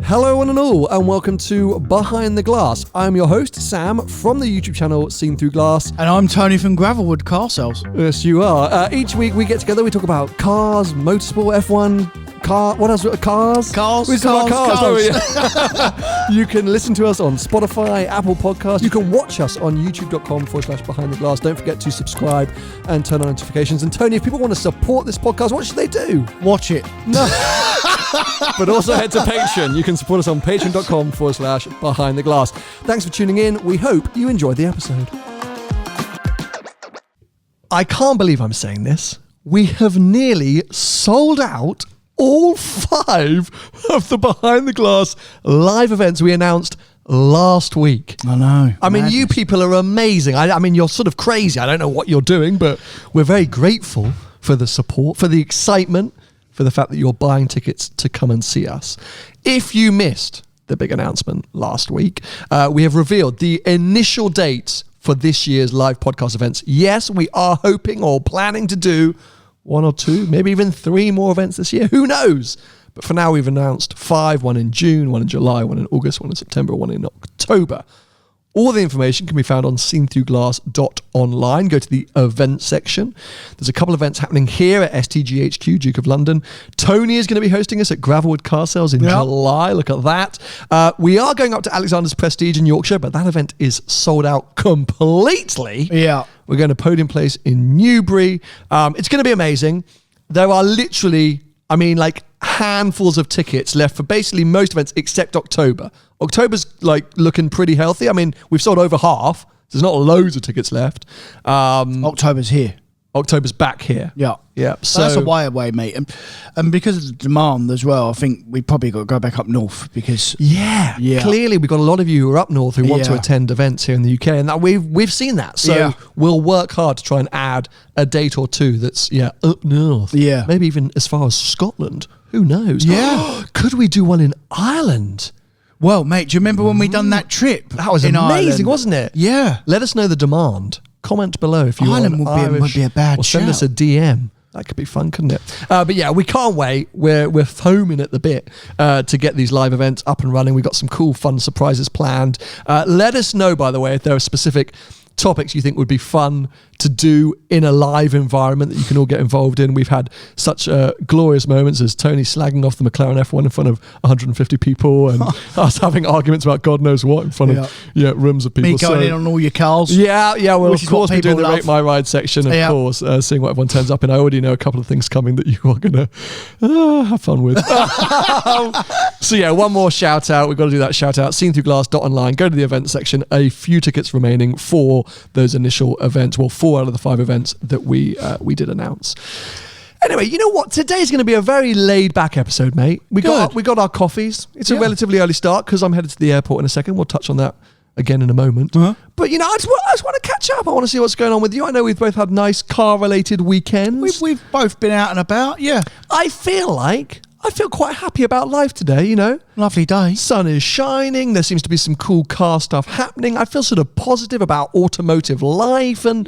Hello one and all, and welcome to Behind the Glass. I'm your host, Sam, from the YouTube channel Seen Through Glass. And I'm Tony from Gravelwood Car Sales. Yes, you are. Each week we get together, we talk about cars, motorsport, F1, what else? Cars? We talk about cars. You can listen to us on Spotify, Apple Podcasts. You can watch us on youtube.com/Behind the Glass. Don't forget to subscribe and turn on notifications. And Tony, if people want to support this podcast, what should they do? Watch it. No. But also head to Patreon. You can support us on patreon.com/Behind the Glass. Thanks for tuning in. We hope you enjoyed the episode. I can't believe I'm saying this. We have nearly sold out all 5 of the Behind the Glass live events we announced last week. I know. I mean, you people are amazing. I mean, you're sort of crazy. I don't know what you're doing, but we're very grateful for the support, for the excitement, for the fact that you're buying tickets to come and see us. If you missed the big announcement last week, we have revealed the initial dates for this year's live podcast events. Yes, we are hoping or planning to do 1 or 2, maybe even 3 more events this year. Who knows? But for now, we've announced 5, 1 in June, 1 in July, 1 in August, 1 in September, 1 in October. All the information can be found on seenthroughglass.online. Go to the event section. There's a couple of events happening here at STGHQ, Duke of London. Tony is going to be hosting us at Gravelwood Car Sales in July. Look at that. We are going up to Alexander's Prestige in Yorkshire, but that event is sold out completely. Yeah. We're going to Podium Place in Newbury. It's going to be amazing. There are literally, handfuls of tickets left for basically most events except October. October's looking pretty healthy. I mean, we've sold over half. There's not loads of tickets left. October's here. October's back here. Yeah. Yeah. So that's a way away, mate. And because of the demand as well, I think we probably got to go back up north because... Yeah. Clearly, we've got a lot of you who are up north who want to attend events here in the UK, and that we've seen that. So we'll work hard to try and add a date or 2 that's, up north. Yeah. Maybe even as far as Scotland. Who knows? Yeah. Could we do one in Ireland? Well, mate, do you remember when we done that trip? That was amazing, Ireland? Wasn't it? Yeah. Let us know the demand. Comment below if you want. Ireland would be a bad or send us a DM. That could be fun, couldn't it? But yeah, we can't wait. We're foaming at the bit to get these live events up and running. We've got some cool, fun surprises planned. Let us know, by the way, if there are specific topics you think would be fun to do in a live environment that you can all get involved in. We've had such glorious moments as Tony slagging off the McLaren F1 in front of 150 people and us having arguments about God knows what in front of rooms of people. Me going in on all your cars. Yeah, well, of course we're doing the Rate My Ride section, of course, seeing what everyone turns up in. I already know a couple of things coming that you are going to have fun with. So yeah, one more shout out. We've got to do that shout out. Seenthroughglass.online. Go to the event section. A few tickets remaining for those initial events. Well, 4 out of the 5 events that we did announce. Anyway, you know what? Today's going to be a very laid-back episode, mate. We got our coffees. It's a relatively early start because I'm headed to the airport in a second. We'll touch on that again in a moment. But I just want to catch up. I want to see what's going on with you. I know we've both had nice car-related weekends. We've both been out and about. Yeah. I feel quite happy about life today, you know. Lovely day. Sun is shining. There seems to be some cool car stuff happening. I feel sort of positive about automotive life. And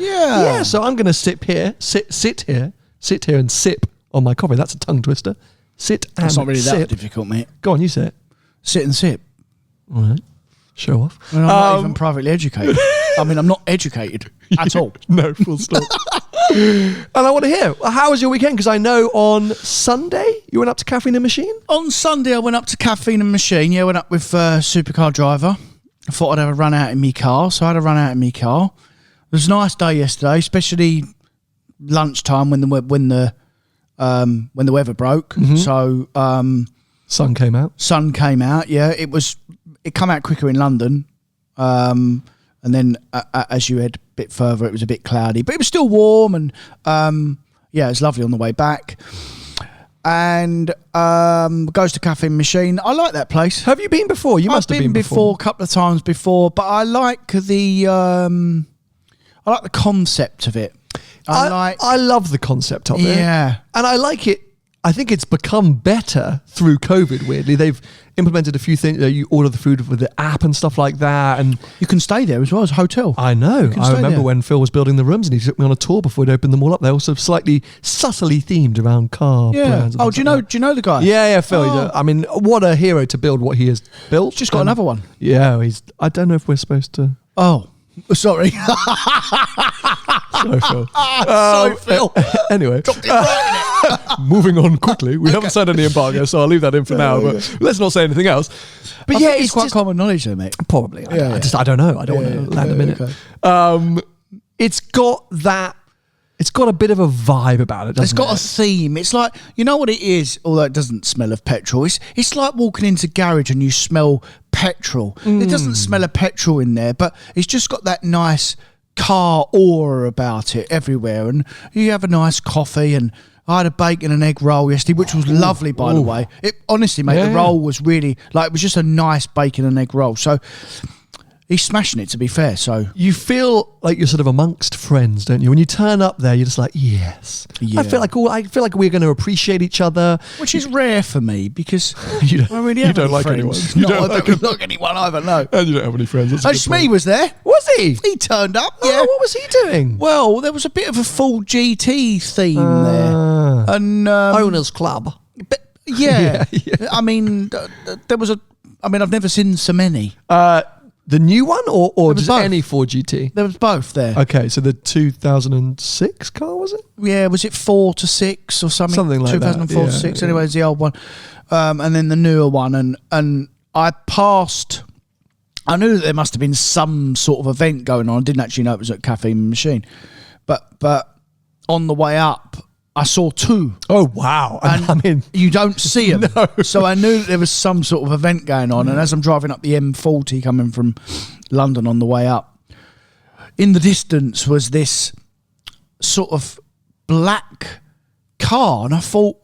so I'm going to sit here and sip on my coffee. That's a tongue twister. Sit and sip. It's not really that difficult, mate. Go on, you say it. Sit and sip. All right. Show off. I mean, I'm not even privately educated. I mean, I'm not educated at all. No, full stop. And I want to hear, how was your weekend? Because I know on Sunday you went up to Caffeine and Machine. On Sunday I went up to Caffeine and Machine. Yeah, went up with Supercar driver. I thought I'd have a run out in my car, so I had a run out in my car. It was a nice day yesterday, especially lunchtime when the weather broke. Mm-hmm. So sun came out. Yeah, it came out quicker in London. And then as you head a bit further, it was a bit cloudy, but it was still warm and it was lovely on the way back. And goes to Caffeine Machine. I like that place. Have you been before? You must have been before. A couple of times before, but I like the concept of it. I love the concept of it. Yeah. And I like it. I think it's become better through COVID, weirdly. They've implemented a few things. You order the food with the app and stuff like that. And you can stay there as well as a hotel. I know. I remember when Phil was building the rooms and he took me on a tour before he'd opened them all up. They're also slightly subtly themed around car brands. Oh, do you know the guy? Yeah, Phil. Oh. I mean, what a hero to build what he has built. Just got another one. Yeah, I don't know if we're supposed to. Oh, sorry. Sorry, Phil. Sorry, Phil. Anyway. Dropped it right in it. Moving on quickly. We haven't signed any embargo, so I'll leave that in for now. But let's not say anything else. But I yeah, think it's quite common knowledge, though, mate. Probably. I don't know. I don't want to land a minute. Okay. It's got that. It's got a bit of a vibe about it, doesn't it? It's got a theme. It's like, you know what it is, although it doesn't smell of petrol. It's like walking into garage and you smell petrol. It doesn't smell of petrol in there, but it's just got that nice car aura about it everywhere. And you have a nice coffee, and I had a bacon and egg roll yesterday, which was lovely, by the way. It honestly, mate, the roll was really, it was just a nice bacon and egg roll. So he's smashing it, to be fair. So you feel like you're sort of amongst friends, don't you? When you turn up there, you're just like, yes. Yeah. I feel like we're going to appreciate each other, which is rare for me because you I really don't like friends. anyone. I don't like anyone either. No. And you don't have any friends. Oh, Shmee was there. Was he? He turned up. Oh, Yeah. what was he doing? Well, there was a bit of a full GT theme there, and Owners Club. But yeah, Yeah. I mean, there was I've never seen so many. The new one or just both. any 4GT? There was both there. Okay, so the 2006 car, was it? Yeah, was it 4 to 6 or something? Something like that, 2004 to yeah, 6. yeah. Anyway, it's the old one, and then the newer one, and I passed. I knew that there must have been some sort of event going on. I didn't actually know it was at Caffeine Machine, but on the way up, I saw two. Oh, wow. And I mean, you don't see them. No. So I knew that there was some sort of event going on. And as I'm driving up the M40 coming from London on the way up, in the distance was this sort of black car. And I thought,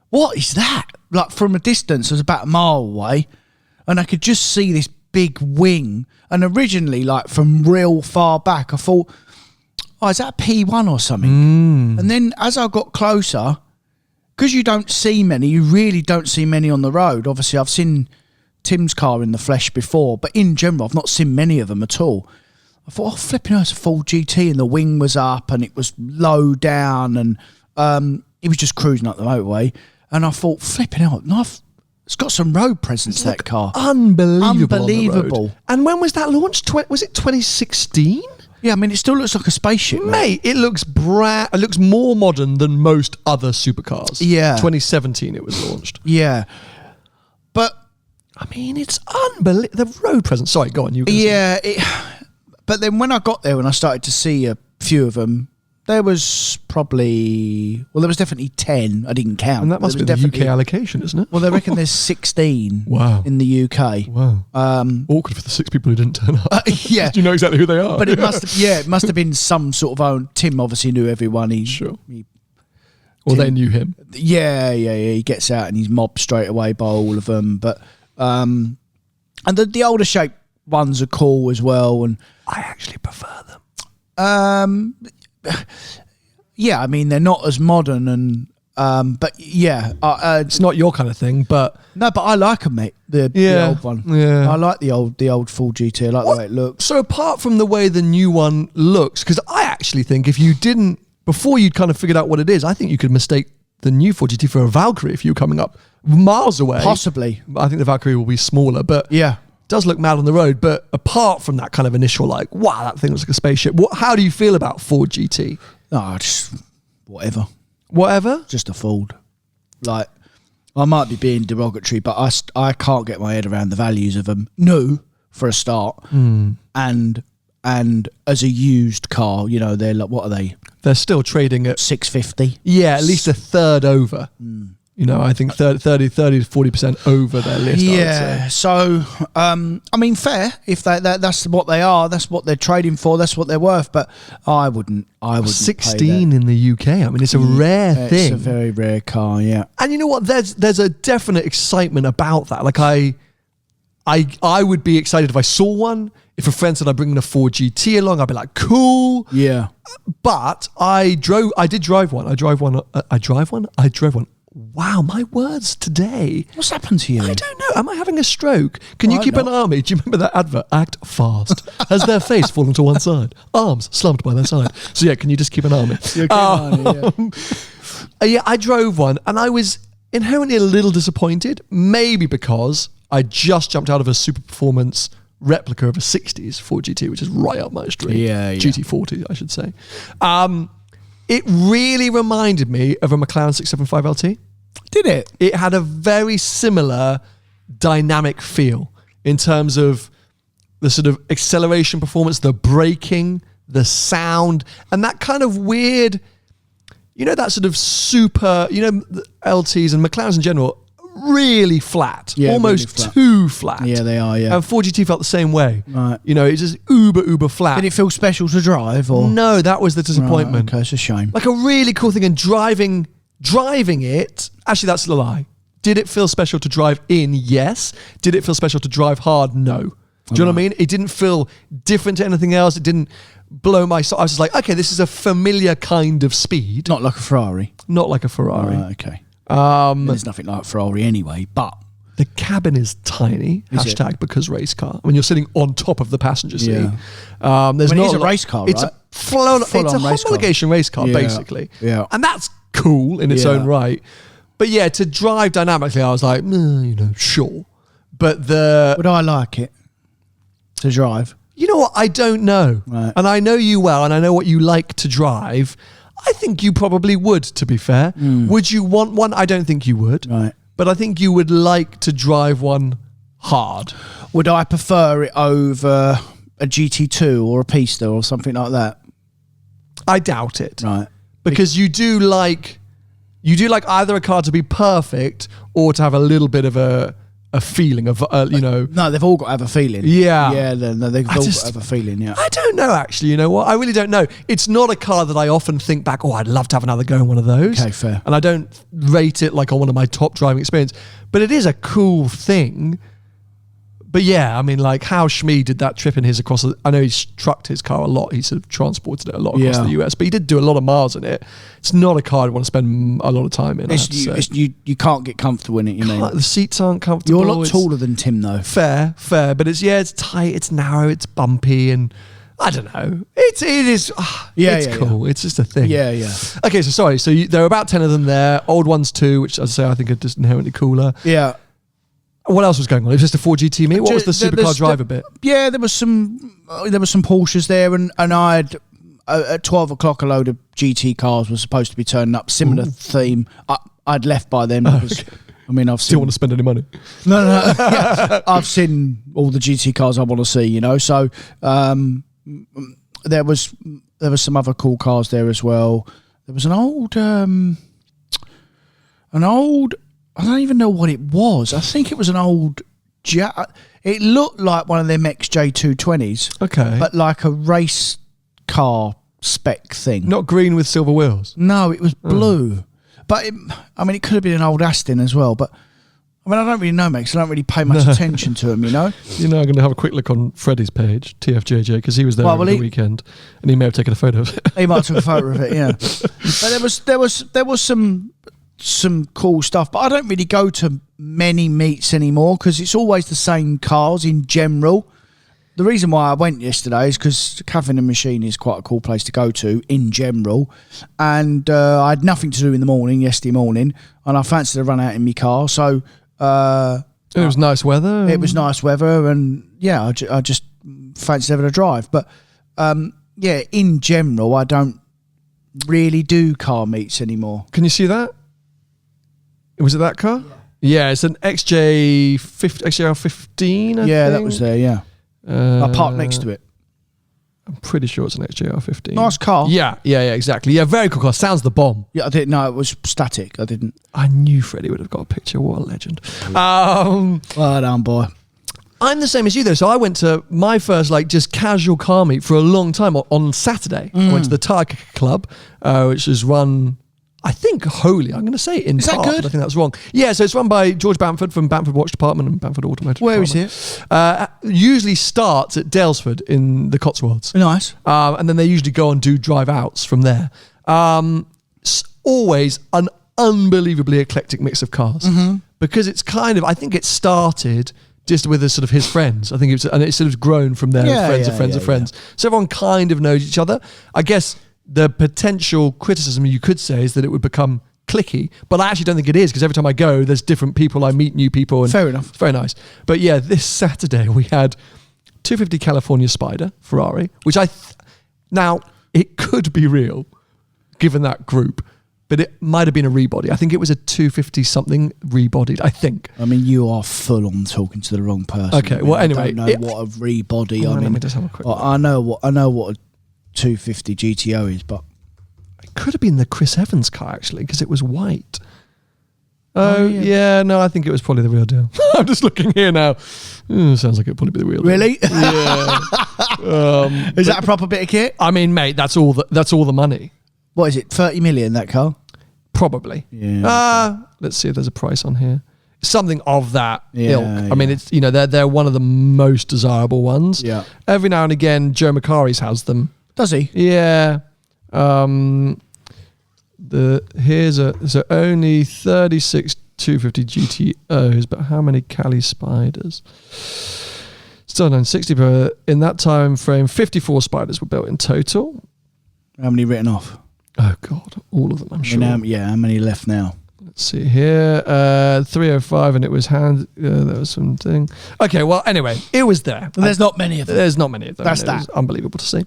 what is that? Like from a distance, it was about a mile away. And I could just see this big wing. And originally, like from real far back, I thought, oh, is that a P1 or something? And then as I got closer, because you don't see many, you really don't see many on the road. Obviously, I've seen Tim's car in the flesh before, but in general, I've not seen many of them at all. I thought, oh, flipping out, it's a full GT, and the wing was up, and it was low down, and he was just cruising up the motorway. And I thought, flipping out, it's got some road presence, that car. unbelievable. Unbelievable. On the road. And when was that launched? Was it 2016? Yeah, I mean, it still looks like a spaceship, Mate, it looks it looks more modern than most other supercars. Yeah. 2017 it was launched. Yeah. But I mean, it's unbelievable. The road presence. Sorry, go on. You. yeah, but then when I got there and I started to see a few of them, there was definitely 10. I didn't count. And that must be the UK allocation, isn't it? Well, they reckon there's 16 in the UK. Wow. Awkward for the 6 people who didn't turn up. Yeah. Do you know exactly who they are? But it must have been some sort of own. Tim obviously knew everyone. Or they knew him. Yeah. He gets out and he's mobbed straight away by all of them. But and the older shape ones are cool as well. And I actually prefer them. Yeah, I mean they're not as modern and but yeah, it's not your kind of thing, but no, but I like them, mate. The old one. Yeah, I like the old full GT. I like the way it looks. So apart from the way the new one looks, because I actually think if you didn't before you'd kind of figured out what it is, I think you could mistake the new 4GT for a Valkyrie if you were coming up miles away. Possibly. I think the Valkyrie will be smaller, but yeah. Does look mad on the road, but apart from that kind of initial like, wow, that thing looks like a spaceship. How do you feel about Ford GT? No, just whatever. Whatever? Just a Ford. Like, I might be being derogatory, but I can't get my head around the values of them. No, for a start. And as a used car, you know, they're like, what are they? They're still trading at $650. Yeah, at least a third over. You know, I think 30 to 40% over their list. Yeah, so I mean, fair if that's what they are, that's what they're trading for, that's what they're worth. But I wouldn't. 16 in the UK. I mean, it's a rare thing. It's a very rare car. Yeah, and you know what? There's a definite excitement about that. Like I would be excited if I saw one. If a friend said I'm bringing a 4GT along, I'd be like, cool. Yeah. But I did drive one. I drove one wow, my words today. What's happened to you? I don't know. Am I having a stroke? Can you keep not. an army? Do you remember that advert? Act fast. Has their face fallen to one side? Arms slumped by their side. So yeah, can you just keep an army? I drove one and I was inherently a little disappointed, maybe because I just jumped out of a super performance replica of a 60s Ford GT, which is right up my street. Yeah. GT40, I should say. It really reminded me of a McLaren 675 LT. Did it? It had a very similar dynamic feel in terms of the sort of acceleration performance, the braking, the sound, and that kind of weird, that sort of super, the LTs and McLarens in general, really flat, almost really flat. Too flat. Yeah, they are, yeah. And Ford GT felt the same way. Right. It's just uber flat. Did it feel special to drive? Or No, that was the disappointment. Right, okay, it's a shame. Like a really cool thing, and driving it, actually that's a lie. Did it feel special to drive in? Yes. Did it feel special to drive hard? No. Do you know what I mean? It didn't feel different to anything else. It didn't blow my soul. I was just like, okay, this is a familiar kind of speed. Not like a Ferrari. Not like a Ferrari. Right, okay. There's nothing like a Ferrari anyway, but the cabin is tiny. Hashtag because race car. I mean, you're sitting on top of the passenger seat. Yeah. There's it's a race car, It's right? It's a homologation race car, basically. Yeah. And that's cool in its own right. But yeah, to drive dynamically, I was like, sure. But would I like it to drive? You know what? I don't know. Right. And I know you well, and I know what you like to drive. I think you probably would, to be fair. Would you want one? I don't think you would. Right. But I think you would like to drive one hard. Would I prefer it over a GT2 or a Pista or something like that? I doubt it. Right. Because you do like either a car to be perfect or to have a little bit of a feeling of, No, they've all got to have a feeling. Yeah. Yeah, they've all got to have a feeling, yeah. I don't know, actually. You know what? I really don't know. It's not a car that I often think back, I'd love to have another go in one of those. Okay, fair. And I don't rate it like on one of my top driving experience. But it is a cool thing. But yeah, I mean, like how Shmi did that trip in his I know he's trucked his car a lot. He sort of transported it a lot across the US, but he did do a lot of miles in it. It's not a car I'd want to spend a lot of time in. You can't get comfortable in it, you know. The seats aren't comfortable. You're a lot taller than Tim, though. Fair. But it's tight, it's narrow, it's bumpy, and I don't know. It is. It's cool. It's just a thing. Yeah. Okay, so sorry. So there are about 10 of them there. Old ones too, which as I say I think are just inherently cooler. Yeah. What else was going on? It was just a Ford GT meet. What was the supercar driver bit? Yeah, there was some Porsches there, and I had at 12 o'clock a load of GT cars were supposed to be turning up. Similar theme. I'd left by then because Okay. I mean I've Still want to spend any money? No. Yeah, I've seen all the GT cars I want to see. So there was some other cool cars there as well. There was an old. I don't even know what it was. I think it was an old... It looked like one of them XJ220s. Okay. But like a race car spec thing. Not green with silver wheels? No, it was blue. But, it could have been an old Aston as well. But, I don't really know, mate, so I don't really pay much attention to them, I'm going to have a quick look on Freddie's page, TFJJ, because he was there over the weekend, and he may have taken a photo of it. He might have took a photo of it, yeah. But there was some cool stuff, but I don't really go to many meets anymore because it's always the same cars in general. The reason why I went yesterday is because Cafe and Machine is quite a cool place to go to in general, and I had nothing to do in the morning yesterday morning, and I fancied a run out in my car, so it was nice weather. It was nice weather, and yeah, I just fancied having a drive. But in general, I don't really do car meets anymore. Can you see that? Was it that car? Yeah, it's an XJR15, I think. That was there, yeah. I parked next to it. I'm pretty sure it's an XJR15. Nice car. Yeah, exactly. Yeah, very cool car. Sounds the bomb. Yeah, I didn't know it was static. I didn't. I knew Freddie would have got a picture. What a legend. Well done, boy. I'm the same as you, though. So I went to my first, just casual car meet for a long time on Saturday. I went to the Tiger Club, which is run... I think wholly, I'm going to say in part, but I think that's wrong. Yeah, so it's run by George Bamford from Bamford Watch Department and Bamford Automotive Where Department. is it? Usually starts at Dalesford in the Cotswolds. Nice. And then they usually go and do drive outs from there. Always an unbelievably eclectic mix of cars because it's kind of, I think it started just with sort of his friends. I think and it's sort of grown from there. Friends of friends of friends. So everyone kind of knows each other. I guess the potential criticism you could say is that it would become cliquey, but I actually don't think it is, because every time I go, there's different people. I meet new people. And fair enough. It's very nice. But yeah, this Saturday we had 250 California Spider Ferrari, which now it could be real given that group, but it might have been a rebody. I think it was a 250 something rebodied, I think. I mean, you are full on talking to the wrong person. Okay, well, anyway. I don't know what a rebody. Let me just have a quick look. I know what a 250 GTO is, but it could have been the Chris Evans car, actually, because it was white. Oh, yeah, no, I think it was probably the real deal. I'm just looking here now. Sounds like it'd probably be the real deal. Really? Yeah. Is that a proper bit of kit? I mean, mate, that's all the money. What is it, 30 million, that car? Probably. Yeah. Let's see if there's a price on here. Something of that ilk. Yeah. I mean, it's, they're one of the most desirable ones. Yeah. Every now and again, Joe Macari's has them. Does he? Yeah. Here's only 36 250 GTOs, but how many Cali Spiders? Still 960, but in that time frame, 54 Spiders were built in total. How many written off? Oh God, all of them, I'm sure. How many left now? Let's see here, 305, and it was there was something. Okay, well, anyway, it was there. There's not many of them. There's not many of them. That's It that. was unbelievable to see.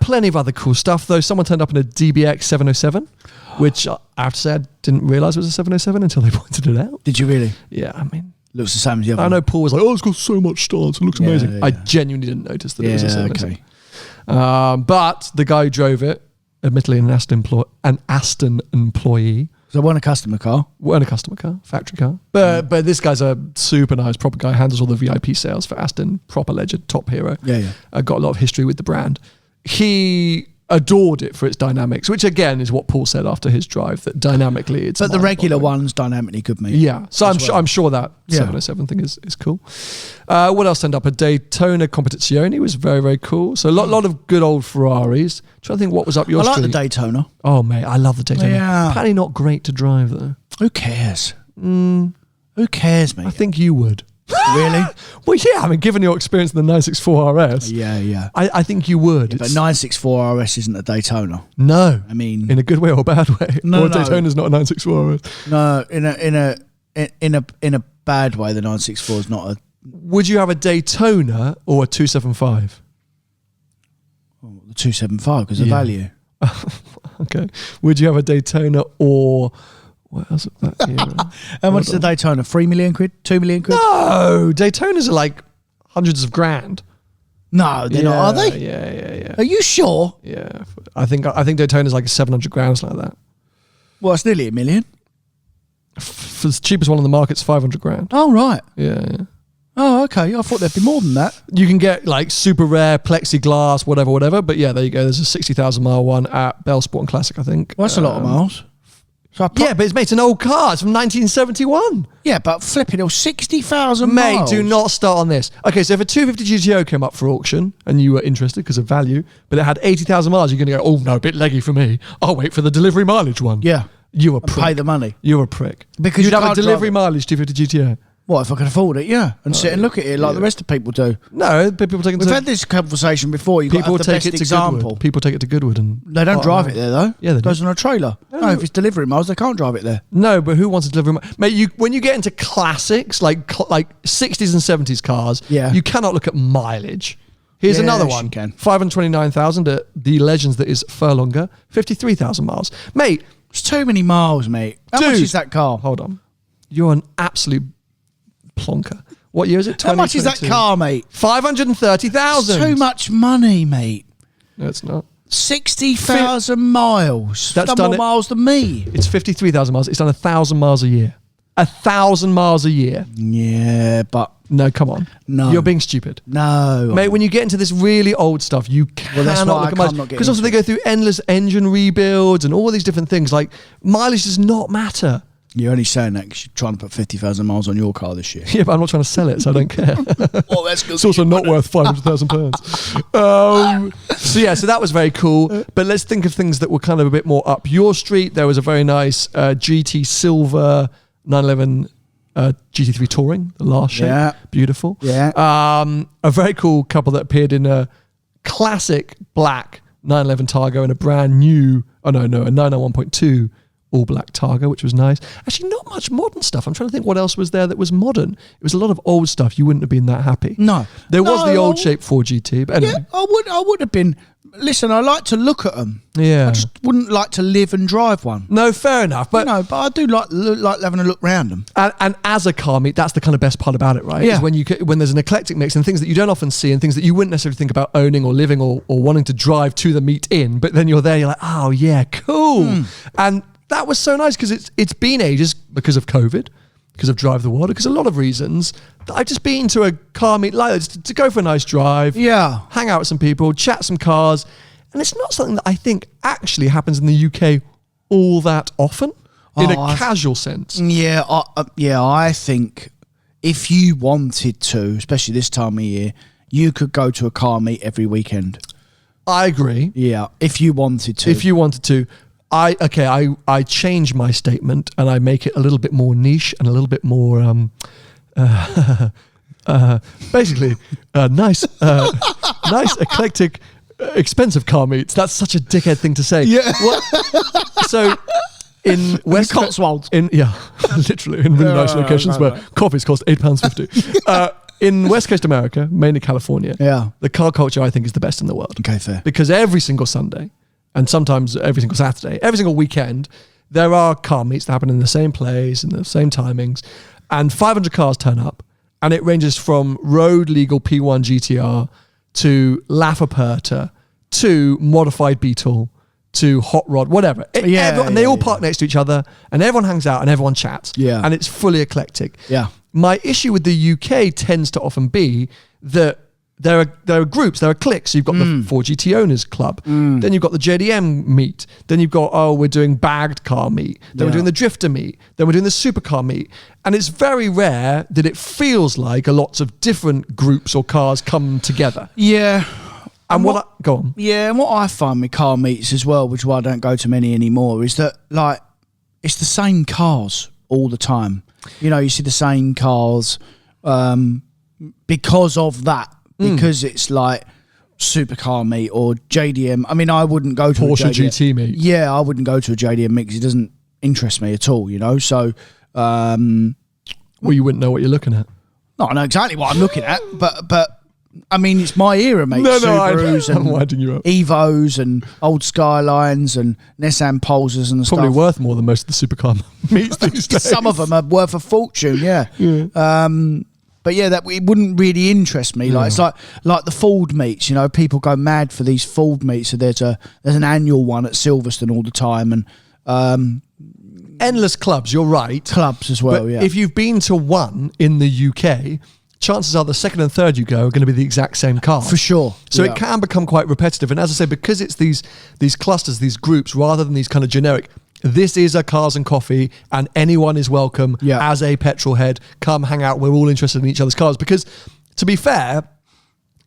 Plenty of other cool stuff, though. Someone turned up in a DBX 707, which I have to say I didn't realise it was a 707 until they pointed it out. Did you really? Yeah, I mean, Looks the same as the other I one. know Paul was like, it's got so much stance, it looks amazing. yeah. I genuinely didn't notice that it was a 707. Okay. But the guy who drove it, admittedly an Aston employee, So I want a customer car. weren't a customer car, factory car. But this guy's a super nice, proper guy, handles all the VIP sales for Aston, proper legend, top hero. Yeah. Got a lot of history with the brand. He adored it for its dynamics, which again is what Paul said after his drive, that dynamically it's But the regular mind-boggling. one's dynamically good, mate. Yeah, so I'm sure that Yeah. 707 thing is cool. What else turned up? A Daytona Competizione was very, very cool. So a lot of good old Ferraris. Trying to think what was up your I like street. the Daytona. Oh, mate, I love the Daytona. Yeah. Apparently not great to drive, though. Who cares? Who cares, mate? I think you would. Really? Well, yeah, I mean, given your experience in the 964 RS, Yeah. I think you would. But 964 RS isn't a Daytona. No. I mean, In a good way or a bad way? No, Or no. Daytona's not a 964 RS. no, in a bad way. The 964 is not a. Would you have a Daytona or a 275? The 275 because of Yeah. value. Okay. Would you have a Daytona or what else of that era? How much is a Daytona? 3 million quid? 2 million quid? No, Daytonas are like hundreds of grand. No, they're not. Are they? Yeah. Are you sure? Yeah. I think Daytona's like 700 grand or something like that. Well, it's nearly a million. For the cheapest one on the market's 500 grand. Oh, right. Yeah. Oh, okay. I thought there'd be more than that. You can get like super rare plexiglass, whatever. But yeah, there you go. There's a 60,000 mile one at Bell Sport and Classic, I think. Well, that's a lot of miles. So Yeah, but it's an old car. It's from 1971. Yeah, but flipping hell, 60,000 Mate, miles. do not start on this. Okay, so if a 250 GTO came up for auction and you were interested because of value, but it had 80,000 miles, you're going to go, oh no, a bit leggy for me. I'll wait for the delivery mileage one. Yeah. You a And prick. pay the money. You're a prick. Because you'd you have a can't drive delivery it. mileage 250 GTO. What, if I can afford it? Yeah. And sit and look at it like the rest of people do. No, people take it We've to had this conversation before. You've got to people have the take best it to example. Goodwood. People take it to Goodwood and They don't drive it there, though. Yeah, they It goes do. on a trailer. No, if it's delivery miles, they can't drive it there. No, but who wants a delivery? Mate, when you get into classics like 60s and 70s cars, Yeah. you cannot look at mileage. Here's Yes, another you one. can. 529,000 at the Legends that is Furlonger, 53,000 miles. Mate, It's too many miles, mate. How much Dude. is that car? hold on. You're an absolute plonker. What year is it? How much is that 2022? car, mate? 530,000. Too much money, mate. No, it's not. 60,000 miles. That's Done done more it- miles than me. It's 53,000 miles. It's done 1,000 miles a year. 1,000 miles a year. Yeah, but No, come on. No. You're being stupid. no. Mate, when you get into this really old stuff, you Well, that's cannot why look I at mileage. can't get Because also into they go through endless engine rebuilds and all these different things. Like, mileage does not matter. You're only saying that because you're trying to put 50,000 miles on your car this year. Yeah, but I'm not trying to sell it, so I don't care. Well, that's good. It's also not worth £500,000. So that was very cool. But let's think of things that were kind of a bit more up your street. There was a very nice GT Silver 911 GT3 Touring, the last shape. Yeah. Beautiful. Yeah. A very cool couple that appeared in a classic black 911 Targa and a brand new, a 991.2 all black Targa, which was nice. Actually, not much modern stuff. I'm trying to think what else was there that was modern. It was a lot of old stuff. You wouldn't have been that happy. No. There was the old shape 4GT, but anyway. Yeah, I would have been. Listen, I like to look at them. Yeah. I just wouldn't like to live and drive one. No, fair enough. But but I do like having a look round them. And as a car meet, that's the kind of best part about it, right? Yeah. Is when there's an eclectic mix and things that you don't often see and things that you wouldn't necessarily think about owning or living or wanting to drive to the meet in, but then you're there, you're like, oh yeah, cool. And that was so nice because it's been ages because of COVID, because of Drive the World, because a lot of reasons that I've just been to a car meet like this to go for a nice drive, hang out with some people, chat some cars, and it's not something that I think actually happens in the UK all that often in a casual sense. Yeah, I think if you wanted to, especially this time of year, you could go to a car meet every weekend. I agree. Yeah, if you wanted to. If you wanted to. I change my statement and I make it a little bit more niche and a little bit more basically nice eclectic expensive car meets. That's such a dickhead thing to say. Yeah. So in West Cotswolds. Literally in really nice locations where coffees cost £8.50. In West Coast America, mainly California, the car culture I think is the best in the world. Okay, fair. Because every single Sunday, and sometimes every single Saturday, every single weekend, there are car meets that happen in the same place, in the same timings, and 500 cars turn up, and it ranges from road legal P1 GTR to LaFerrari to modified Beetle to hot rod, whatever. And they all park next to each other, and everyone hangs out and everyone chats. Yeah. And it's fully eclectic. Yeah. My issue with the UK tends to often be that there are groups, there are cliques. So you've got the 4GT Owners Club. Then you've got the JDM meet. Then you've got, we're doing bagged car meet. Then we're doing the drifter meet. Then we're doing the supercar meet. And it's very rare that it feels like a lots of different groups or cars come together. Yeah. And go on. Yeah, and what I find with car meets as well, which is why I don't go to many anymore, is that like it's the same cars all the time. You know, you see the same cars because of that. Because it's like supercar meet or JDM. I mean, I wouldn't go to Porsche a JDM. GT meet. Yeah, I wouldn't go to a JDM meet because it doesn't interest me at all, you know? So... well, you wouldn't know what you're looking at. No, I know exactly what I'm looking at, but I mean, it's my era, mate. No, Subarus I'm winding you up. Evos and old Skylines and Nissan Pulsars and Probably stuff. worth more than most of the supercar meets these days. Some of them are worth a fortune, yeah. But yeah, it wouldn't really interest me. Like it's like the Ford meets. You know, people go mad for these Ford meets. So there's an annual one at Silverstone all the time, and endless clubs. You're right. Clubs as well. But yeah. if you've been to one in the UK, chances are the second and third you go are going to be the exact same car. For sure. So it can become quite repetitive. And as I say, because it's these clusters, these groups, rather than these kind of generic. This is a Cars and Coffee, and anyone is welcome as a petrol head. Come hang out. We're all interested in each other's cars. Because, to be fair,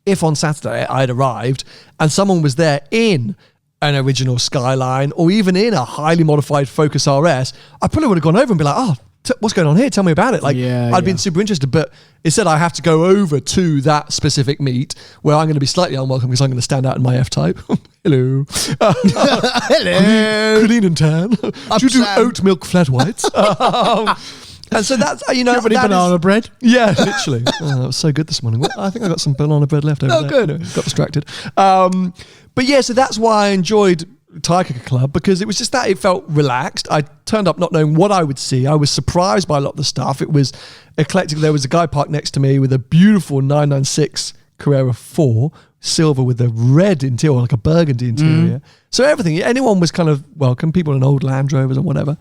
if on Saturday I'd arrived and someone was there in an original Skyline or even in a highly modified Focus RS, I probably would have gone over and be like, what's going on here? Tell me about it. I'd been super interested, but instead I have to go over to that specific meet where I'm going to be slightly unwelcome because I'm going to stand out in my F-Type. Hello. Hello. Clean and tan. Do you do oat milk flat whites? And so that's, Do you have any banana bread? Yeah, literally. That was so good this morning. Well, I think I got some banana bread left over there. Good. Got distracted. But yeah, so that's why I enjoyed Tiger Club, because it was just that it felt relaxed. I turned up not knowing what I would see. I was surprised by a lot of the stuff. It was eclectic. There was a guy parked next to me with a beautiful 996 Carrera 4, silver with a red interior, like a burgundy interior. So everything, anyone was kind of welcome, people in old Land Rovers and whatever.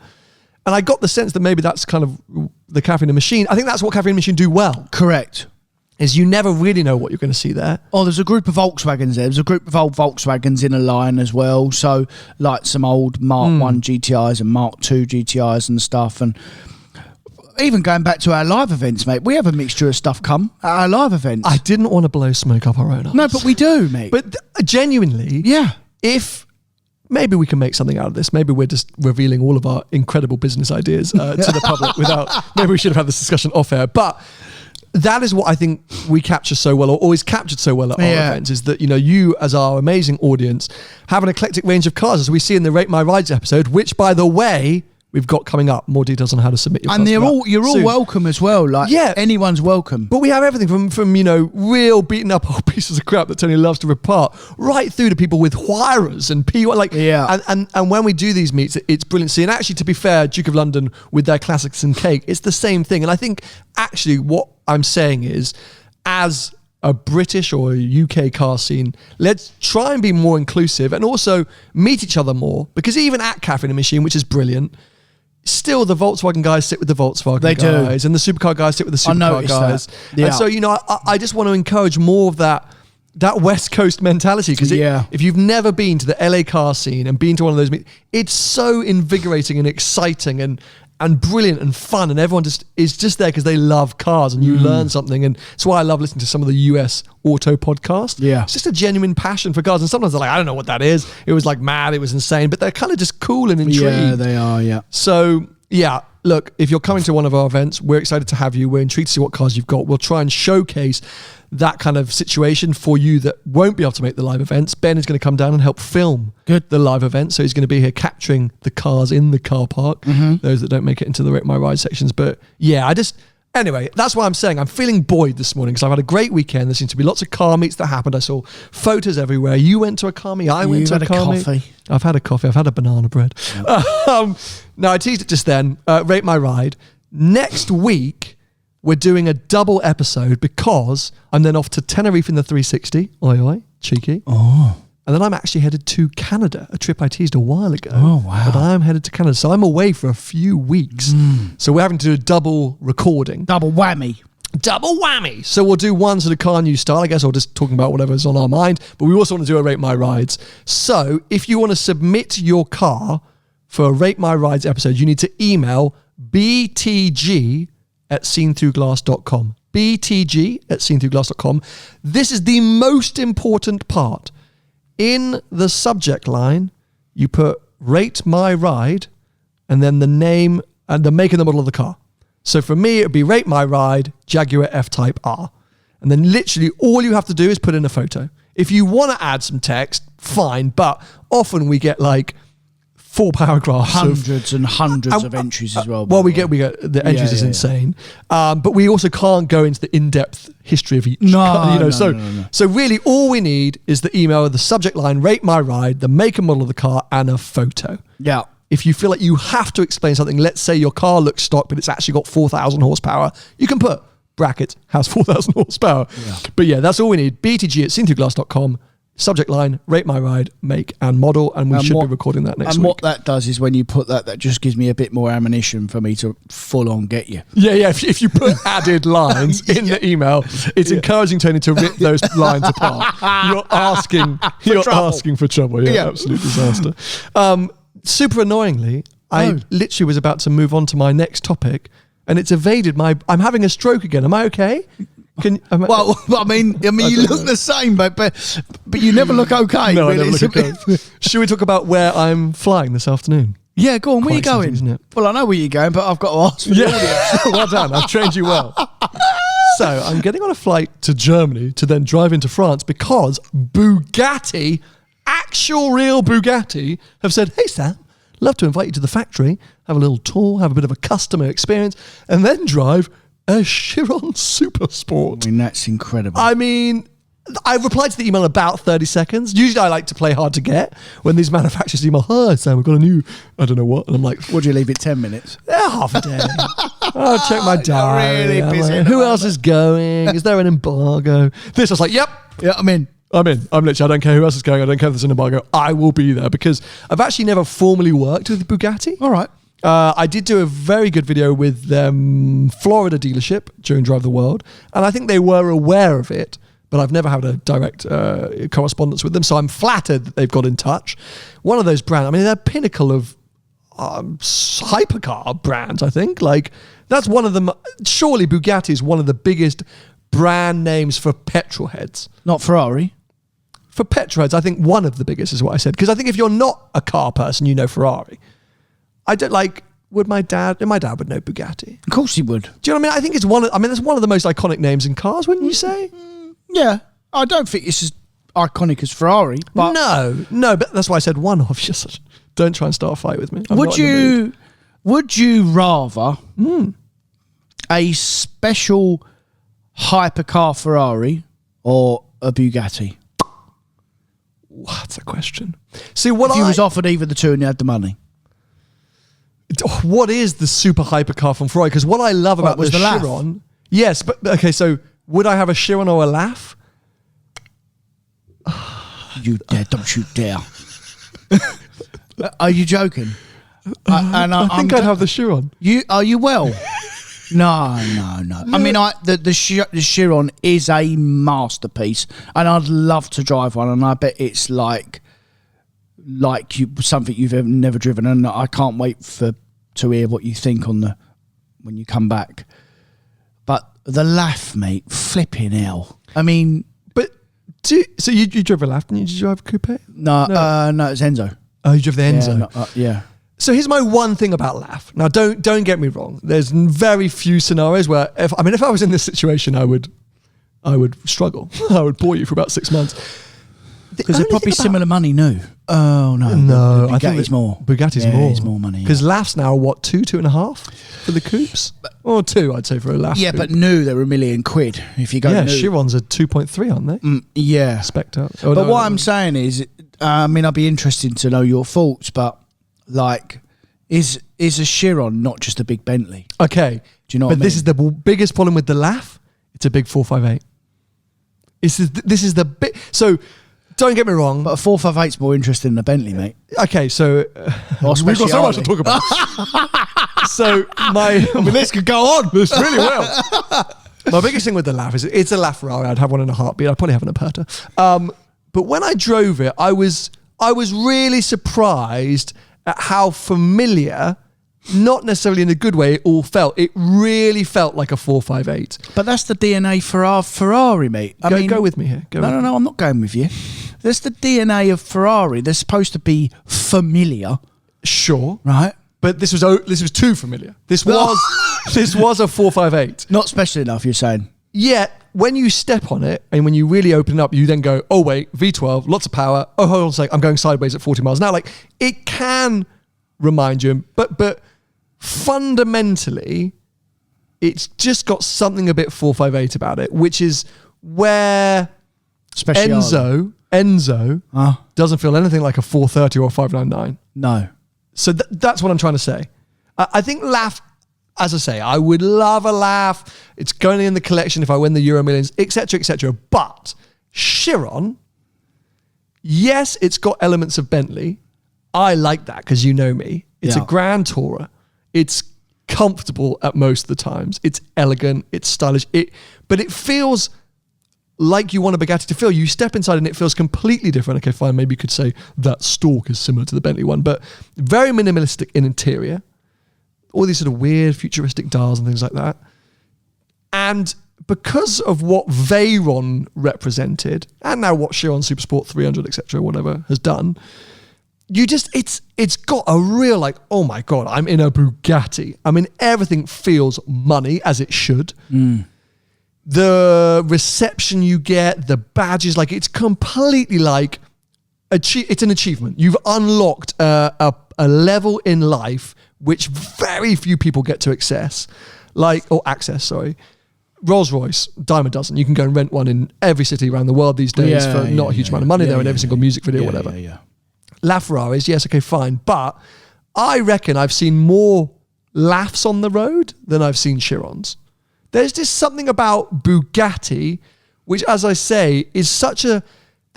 And I got the sense that maybe that's kind of the Caffeine and Machine. I think that's what Caffeine and Machine do well. Correct. is you never really know what you're going to see there. Oh, there's a group of Volkswagens there. There's a group of old Volkswagens in a line as well. So, like some old Mark 1 GTIs and Mark 2 GTIs and stuff. And even going back to our live events, mate, we have a mixture of stuff come at our live events. I didn't want to blow smoke up our own arse. No, but we do, mate. But genuinely, yeah. if maybe we can make something out of this, maybe we're just revealing all of our incredible business ideas to the public without, maybe we should have had this discussion off air. But that is what I think we capture so well, or always captured so well at our events, is that, you know, you as our amazing audience have an eclectic range of cars, as we see in the Rate My Rides episode, which, by the way, we've got coming up more details on how to submit your cars. And you're all welcome as well. Like, anyone's welcome. But we have everything from you know, real beaten up old pieces of crap that Tony loves to rip apart, right through to people with whyrers and P1. Like, and when we do these meets, it's brilliant. And actually, to be fair, Duke of London with their classics and cake, it's the same thing. And I think actually what I'm saying is, as a British or a UK car scene, let's try and be more inclusive and also meet each other more, because even at Cafe and Machine, which is brilliant, still the Volkswagen guys sit with the Volkswagen guys and the supercar guys sit with the supercar guys. And so, you know, I just want to encourage more of that West Coast mentality, because if you've never been to the LA car scene and been to one of those meetings, it's so invigorating and exciting and brilliant and fun, and everyone just is just there because they love cars, and you learn something. And that's why I love listening to some of the US auto podcasts. It's just a genuine passion for cars, and sometimes they're like, I don't know what that is, it was like mad, it was insane, but they're kind of just cool and intrigued. They are. So look, if you're coming to one of our events, we're excited to have you. We're intrigued to see what cars you've got. We'll try and showcase that kind of situation for you that won't be able to make the live events. Ben is going to come down and help film the live event. So he's going to be here capturing the cars in the car park, those that don't make it into the Rate My Ride sections. But anyway, that's why I'm saying I'm feeling buoyed this morning, because I've had a great weekend. There seems to be lots of car meets that happened. I saw photos everywhere. You went to a car meet. I went to a car meet. I've had a coffee. I've had a banana bread. Now, I teased it just then. Rate My Ride. Next week, we're doing a double episode, because I'm then off to Tenerife in the 360. Oi, oi, cheeky. Oh. And then I'm actually headed to Canada, a trip I teased a while ago. Oh, wow. But I'm headed to Canada. So I'm away for a few weeks. So we're having to do a double recording. Double whammy. So we'll do one sort of car news style, I guess, or just talking about whatever's on our mind. But we also want to do a Rate My Rides. So if you want to submit your car for a Rate My Rides episode, you need to email btg@seenthroughglass.com. btg@seenthroughglass.com. This is the most important part. In the subject line, you put Rate My Ride and then the name and the make and the model of the car. So for me, it would be Rate My Ride, Jaguar F-Type R. And then literally all you have to do is put in a photo. If you want to add some text, fine. But often we get like 4 paragraphs, hundreds of entries as well. Well, we get the entries is insane, but we also can't go into the in-depth history of each. No. So really, all we need is the email, the subject line, Rate My Ride, the make and model of the car, and a photo. Yeah. If you feel like you have to explain something, let's say your car looks stock, but it's actually got 4,000 horsepower, you can put brackets has 4,000 horsepower. Yeah. But that's all we need. btg@seenthroughglass.com. Subject line, Rate My Ride, make and model, and we should be recording that next week. And what that does is when you put that just gives me a bit more ammunition for me to full on get you. Yeah. If you put added lines in the email, it's encouraging Tony to rip those lines apart. You're asking for trouble. Yeah, absolute disaster. Super annoyingly, I literally was about to move on to my next topic, and it's evaded I'm having a stroke again. Am I okay? I mean, you look the same, but you never look okay. No, really. I never look okay. Should we talk about where I'm flying this afternoon? Yeah, go on. Where are you going? Isn't it? Well, I know where you're going, but I've got to ask for the audience. Well done. I've trained you well. So I'm getting on a flight to Germany to then drive into France, because Bugatti, actual real Bugatti, have said, hey, Sam, love to invite you to the factory, have a little tour, have a bit of a customer experience, and then drive a Chiron Super Sport. I mean, that's incredible. I mean, I replied to the email in about 30 seconds. Usually I like to play hard to get when these manufacturers email, hi Sam, we've got a new, I don't know what. And I'm like, would you leave it 10 minutes? Half a day. I'll check my diary. Really busy. Like, who else is going? Is there an embargo? This I was like, yep. Yeah, I'm in. I'm literally, I don't care who else is going. I don't care if there's an embargo. I will be there, because I've actually never formally worked with Bugatti. All right. I did do a very good video with Florida dealership during Drive the World, and I think they were aware of it, but I've never had a direct correspondence with them, so I'm flattered that they've got in touch. One of those brands, I mean, they're pinnacle of hypercar brands, I think. Like, that's one of them. Surely Bugatti is one of the biggest brand names for petrol heads. Not Ferrari. For petrol heads, I think one of the biggest is what I said. Because I think if you're not a car person, you know Ferrari. I don't like, would my dad would know Bugatti. Of course he would. Do you know what I mean? I think it's that's one of the most iconic names in cars, wouldn't you say? Yeah. I don't think it's as iconic as Ferrari. But No, but that's why I said one of. Just don't try and start a fight with me. Would you rather a special hypercar Ferrari or a Bugatti? What's a question? See, If you was offered either the two and you had the money. What is the super hypercar from Ferrari? Because what I love about was the the LaF? Chiron... Yes, but okay, so would I have a Chiron or a LaF? You dare, don't you dare. Are you joking? I think I'd have the Chiron. Are you well? No. I mean, the Chiron is a masterpiece, and I'd love to drive one, and I bet it's like something you've never driven, and I can't wait to hear what you think when you come back. But the LaF, mate, flipping hell. I mean, but so you drove a LaF, didn't you? Did you drive a coupe? No, it's Enzo. Oh, you drove the Enzo. Yeah. So here's my one thing about LaF. Now, don't get me wrong. There's very few scenarios where if I was in this situation, I would struggle. I would bore you for about 6 months. Because they're probably similar money new. Oh, no. No, Bugatti's I think more. Bugatti's more. It's more money. Because LaF's now, what, 2.5 for the coupes? Or 2, I'd say, for a LaF. Yeah, coupe. but new, they're £1 million if you go new. Chiron's a 2.3, aren't they? Yeah. Spectre. But what I'm saying is, I'd be interested to know your thoughts, but, like, is a Chiron not just a big Bentley? Okay. Do you know what I mean? This is the biggest problem with the LaF. It's a big 458. This is the big... So... Don't get me wrong. But a 458's more interesting than a Bentley, mate. Okay, so... we've got so much to talk about. So this could go on. This really will. My biggest thing with the LaF is it's a LaFerrari. I'd have one in a heartbeat. I'd probably have an Aperta. But when I drove it, I was really surprised at how familiar, not necessarily in a good way, it all felt. It really felt like a 458. But that's the DNA for our Ferrari, mate. Go with me here. No, I'm not going with you. That's the DNA of Ferrari. They're supposed to be familiar. Sure. Right? But this was too familiar. This was a 458. Not special enough, you're saying? Yet, when you step on it and when you really open it up, you then go, oh wait, V12, lots of power. Oh, hold on a sec, I'm going sideways at 40 miles an hour. Like, it can remind you, but fundamentally, it's just got something a bit 458 about it, which is where Enzo doesn't feel anything like a 430 or a 599. No. So that's what I'm trying to say. I think LaF, as I say, I would love a LaF. It's going in the collection if I win the Euro Millions, etc., etc. But Chiron, yes, it's got elements of Bentley. I like that because you know me. It's a Grand Tourer. It's comfortable at most of the times. It's elegant. It's stylish. But it feels like you want a Bugatti to feel. You step inside and it feels completely different. Okay, fine. Maybe you could say that stalk is similar to the Bentley one, but very minimalistic in interior. All these sort of weird futuristic dials and things like that. And because of what Veyron represented, and now what Chiron Super Sport 300, etc., whatever, has done, it's got a real, like, oh my God, I'm in a Bugatti. I mean, everything feels money, as it should. The reception you get, the badges, like, it's completely like, it's an achievement. You've unlocked a level in life which very few people get to access. Rolls-Royce, dime a dozen. You can go and rent one in every city around the world these days for not a huge amount of money. They're in every single music video, whatever. LaFerraris, yes, okay, fine. But I reckon I've seen more LaFs on the road than I've seen Chirons. There's just something about Bugatti, which, as I say, is such the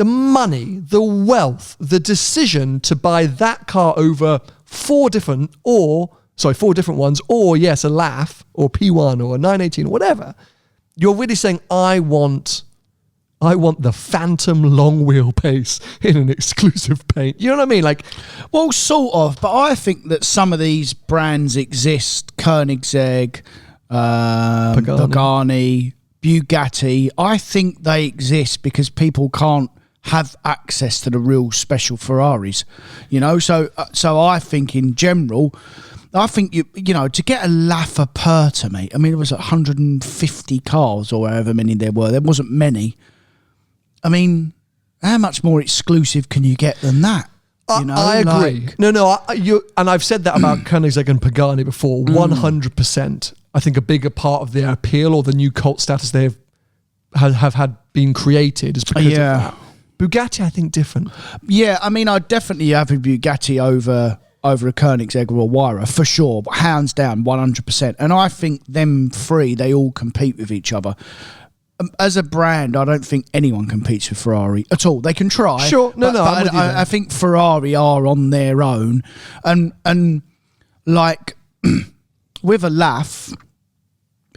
money, the wealth, the decision to buy that car over 4 different or 4 different ones, or yes, a LAF or P1 or a 918 or whatever, you're really saying, I want the phantom long wheelbase in an exclusive paint. You know what I mean? Like, well, sort of, but I think that some of these brands exist. Koenigsegg, Pagani, Bugatti. I think they exist because people can't have access to the real special Ferraris, you know. So I think in general, I think you know, to get a LaFerrari, mate. I mean, it was 150 cars or however many there were. There wasn't many. I mean, how much more exclusive can you get than that? You know, I agree. And I've said that about Koenigsegg and Pagani before. 100%. I think a bigger part of their appeal or the new cult status they have had been created is because of that. Bugatti, I think, different. Yeah, I mean, I'd definitely have a Bugatti over a Koenigsegg or a Wyra, for sure, but hands down, 100%. And I think them three, they all compete with each other. As a brand, I don't think anyone competes with Ferrari at all. They can try. Sure, but I think Ferrari are on their own, and like with a LAF,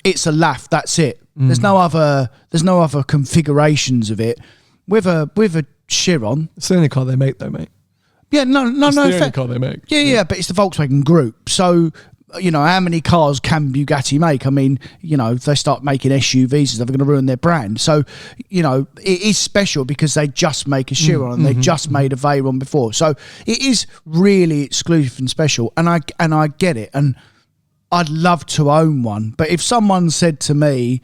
it's a LAF. That's it. There's no other configurations of it. With a Chiron, it's the only car they make, though, mate. Yeah, no. It's the only car they make. Yeah, but it's the Volkswagen Group, so. You know, how many cars can Bugatti make? I mean, you know, if they start making SUVs, they're going to ruin their brand. So, you know, it is special because they just make a Chiron and they just made a Veyron before. So it is really exclusive and special. And I get it. And I'd love to own one. But if someone said to me,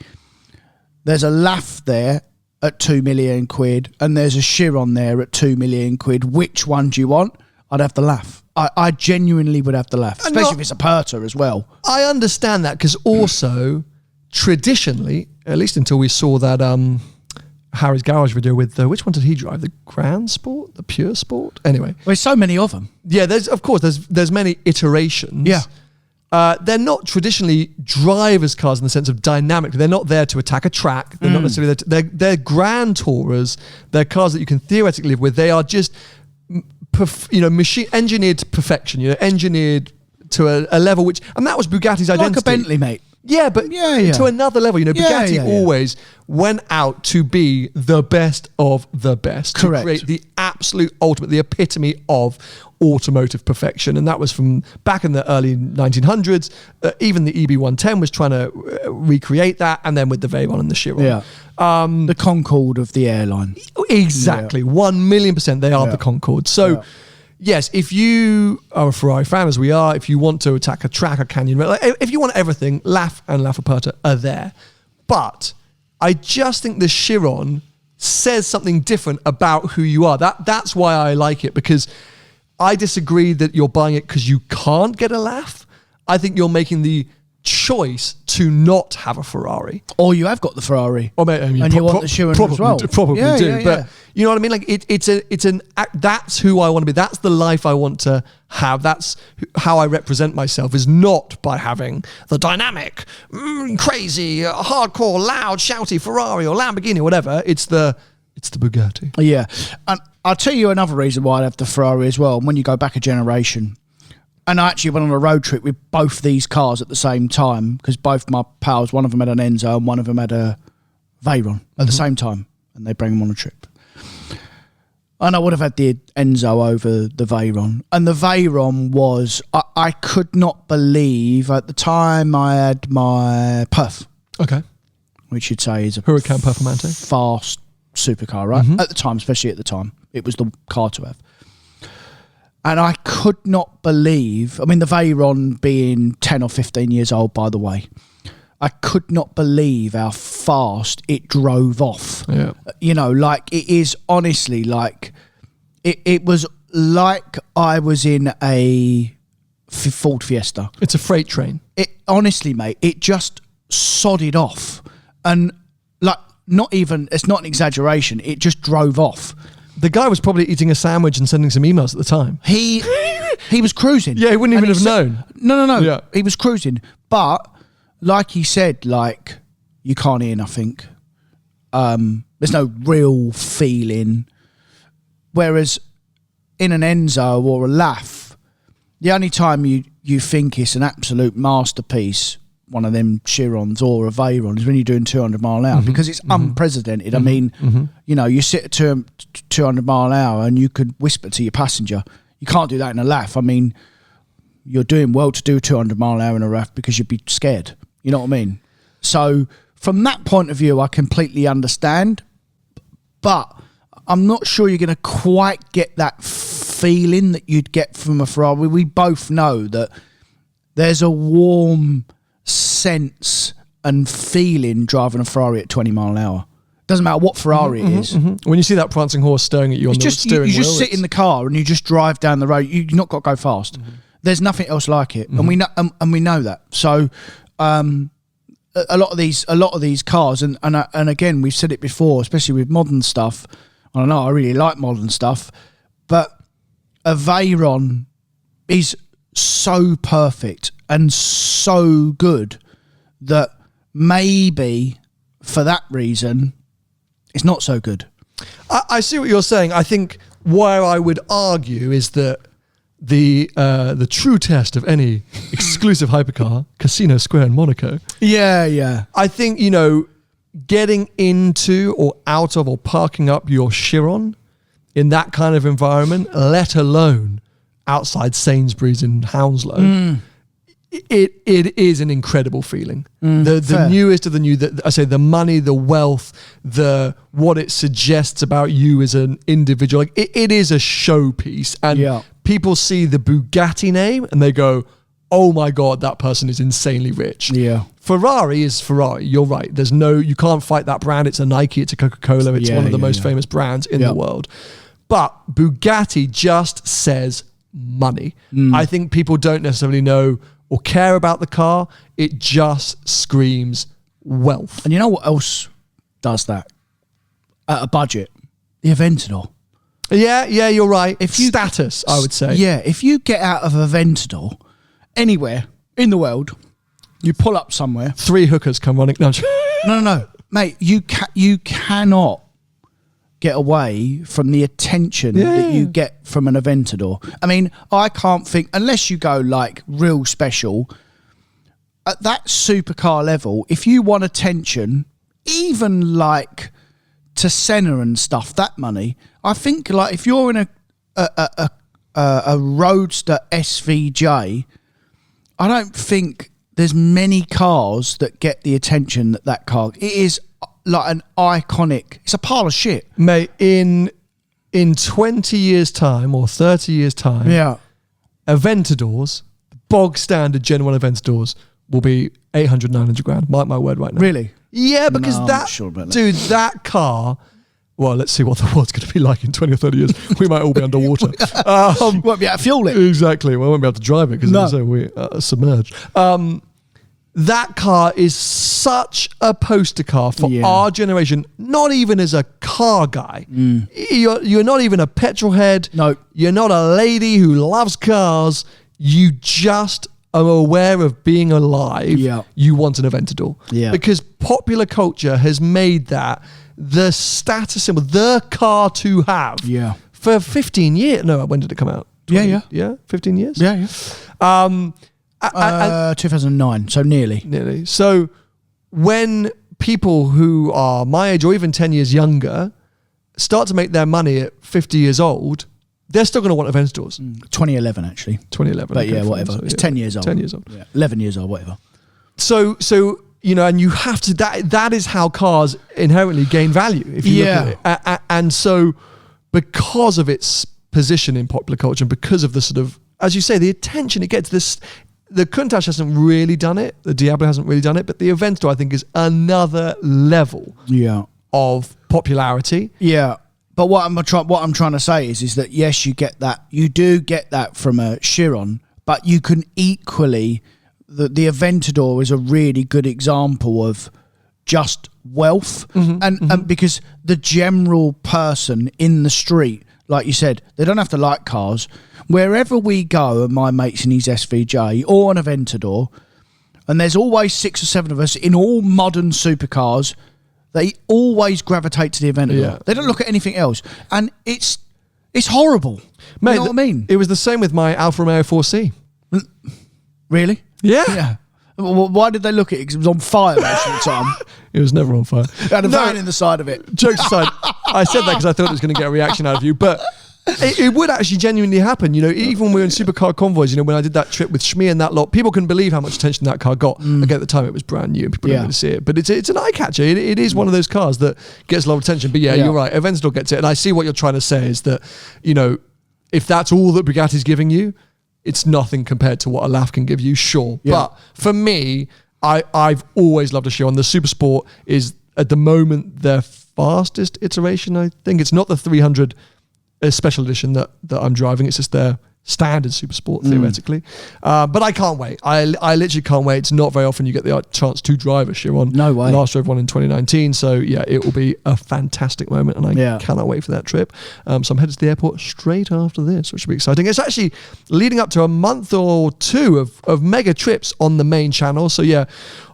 there's a LAF there at 2 million quid and there's a Chiron there at 2 million quid, which one do you want? I'd have the LAF. I genuinely would have the LAF, especially if it's a Perta as well. I understand that because also, traditionally, at least until we saw that Harry's Garage video with, which one did he drive? The Grand Sport? The Pure Sport? Anyway. There's so many of them. Yeah, there's many iterations. Yeah. They're not traditionally drivers' cars in the sense of dynamic. They're not there to attack a track. They're not necessarily there they're Grand Tourers. They're cars that you can theoretically live with. They are just... machine engineered to perfection, engineered to a level which, and that was Bugatti's identity. Like a Bentley, mate. Yeah, but to another level, Bugatti always went out to be the best of the best. Correct. To create the absolute ultimate, the epitome of automotive perfection. And that was from back in the early 1900s. Even the EB110 was trying to recreate that. And then with the Veyron and the Chiron. Yeah. The Concorde of the airline. Exactly. 1,000,000%. They are the Concorde. So... Yes, if you are a Ferrari fan, as we are, if you want to attack a track, a canyon, if you want everything, LAF and LaFerrari are there. But I just think the Chiron says something different about who you are. That's why I like it, because I disagree that you're buying it because you can't get a LAF. I think you're making the choice to not have a Ferrari. Or you have got the Ferrari. Or maybe, and you want the Chiron as well. Probably do. But you know what I mean? Like it's an act. That's who I want to be. That's the life I want to have. That's how I represent myself, is not by having the dynamic, crazy, hardcore, loud, shouty Ferrari or Lamborghini or whatever. It's the Bugatti. Yeah. And I'll tell you another reason why I have the Ferrari as well. When you go back a generation, and I actually went on a road trip with both these cars at the same time, because both my pals, one of them had an Enzo and one of them had a Veyron at the same time, and they bring them on a trip. And I would have had the Enzo over the Veyron. And the Veyron was, I could not believe, at the time I had my Perf. Okay. Which you'd say is a Huracan Performante. Fast supercar, right? At the time, especially at the time. It was the car to have. And I could not believe, I mean, the Veyron being 10 or 15 years old, by the way, I could not believe how fast it drove off. Yeah. Like it is honestly like, it was like I was in a Ford Fiesta. It's a freight train. It honestly, mate, it just sodded off. And like, it's not an exaggeration. It just drove off. The guy was probably eating a sandwich and sending some emails at the time. He was cruising. Yeah, he wouldn't even have known. No. Yeah. He was cruising. But like he said, like, you can't hear nothing. There's no real feeling. Whereas in an Enzo or a LAF, the only time you think it's an absolute masterpiece, one of them Chirons or a Veyron, is when you're doing 200 mile an hour, because it's unprecedented. I mean, you know, you sit at 200 mile an hour and you could whisper to your passenger. You can't do that in a LAF. I mean, you're doing well to do 200 mile an hour in a RAF because you'd be scared. You know what I mean? So from that point of view, I completely understand, but I'm not sure you're going to quite get that feeling that you'd get from a Ferrari. We both know that there's a warm sense and feeling driving a Ferrari at 20 mile an hour. Doesn't matter what Ferrari it is. When you see that prancing horse staring at you on the steering wheel, you just sit in the car and you just drive down the road. You've not got to go fast. There's nothing else like it, and we know that. So a lot of these cars, and again, we've said it before, especially with modern stuff. I don't know, I really like modern stuff, but a Veyron is so perfect and so good that maybe for that reason it's not so good. I see what you're saying. I think where I would argue is that the true test of any exclusive hypercar, Casino Square in Monaco. Yeah. I think, you know, getting into or out of or parking up your Chiron in that kind of environment, let alone outside Sainsbury's in Hounslow, it is an incredible feeling. The newest of the new, I say the money, the wealth, what it suggests about you as an individual. Like it is a showpiece, and people see the Bugatti name and they go, "Oh my God, that person is insanely rich." Yeah. Ferrari is Ferrari. You're right. You can't fight that brand. It's a Nike, it's a Coca-Cola, it's one of the most famous brands in the world. But Bugatti just says money. I think people don't necessarily know or care about the car. It just screams wealth. And you know what else does that at a budget? The Aventador. Yeah, you're right. Status, I would say. Yeah, if you get out of Aventador anywhere in the world, you pull up somewhere. 3 hookers come running. No, mate. You cannot get away from the attention that you get from an Aventador. I mean, I can't think, unless you go like real special, at that supercar level, if you want attention, even like to Senna and stuff, that money, I think like if you're in a Roadster SVJ, I don't think there's many cars that get the attention that car. It is like an iconic, it's a pile of shit. Mate, in 20 years' time or 30 years' time, Aventadors, bog standard Gen 1 Aventadors, will be 800, 900 grand. Mark my word right now. Really? Yeah, because I'm not sure about that. Dude, that car, well, let's see what the world's going to be like in 20 or 30 years. We might all be underwater. Won't be able to fuel it. Exactly. Well, I won't be able to drive it because we're submerged. That car is such a poster car for our generation, not even as a car guy. You're not even a petrol head. No. You're not a lady who loves cars. You just are aware of being alive. Yeah. You want an Aventador. Yeah. Because popular culture has made that the status symbol, the car to have. Yeah. For 15 years. No, when did it come out? 20, Yeah? 15 years? Yeah. 2009, so nearly. So when people who are my age or even 10 years younger start to make their money at 50 years old, they're still going to want Aventadors. 2011, actually. 2011. But yeah, whatever. It's 10 years old. 10 years old. Yeah. 11 years old, whatever. So you know, and you have to, that is how cars inherently gain value, if you look at it. And so because of its position in popular culture and because of the sort of, as you say, the attention it gets, the Countach hasn't really done it, the Diablo hasn't really done it, but the Aventador, I think, is another level of popularity. Yeah. But what I'm trying to say is that, yes, you do get that from a Chiron, but you can equally, the Aventador is a really good example of just wealth. And because the general person in the street, like you said, they don't have to like cars. Wherever we go, and my mate's in his SVJ or an Aventador, and there's always 6 or 7 of us in all modern supercars, they always gravitate to the Aventador. Yeah. They don't look at anything else. And it's horrible. Mate, you know what I mean? It was the same with my Alfa Romeo 4C. Really? Yeah. Yeah. Well, why did they look at it? Because it was on fire most of the time. It was never on fire. It had a van in the side of it. Jokes aside, I said that because I thought it was going to get a reaction out of you, but it would actually genuinely happen. Even when we were in supercar convoys, when I did that trip with Shmi and that lot, people couldn't believe how much attention that car got. Again, at the time, it was brand new and people didn't really see it. But it's an eye catcher. It is one of those cars that gets a lot of attention. But yeah, you're right. Aventador gets it. And I see what you're trying to say is that, if that's all that Bugatti's giving you, it's nothing compared to what a LaF can give you, sure. Yeah. But for me, I've always loved a Chiron. The Super Sport is, at the moment, their fastest iteration, I think. It's not the 300 special edition that I'm driving. It's just their standard Super Sport, theoretically. But I can't wait. I literally can't wait. It's not very often you get the chance to drive a Chiron. No way. Last drove one in 2019. So, yeah, it will be a fantastic moment, and I cannot wait for that trip. So I'm headed to the airport straight after this, which will be exciting. It's actually leading up to a month or two of mega trips on the main channel. So, yeah,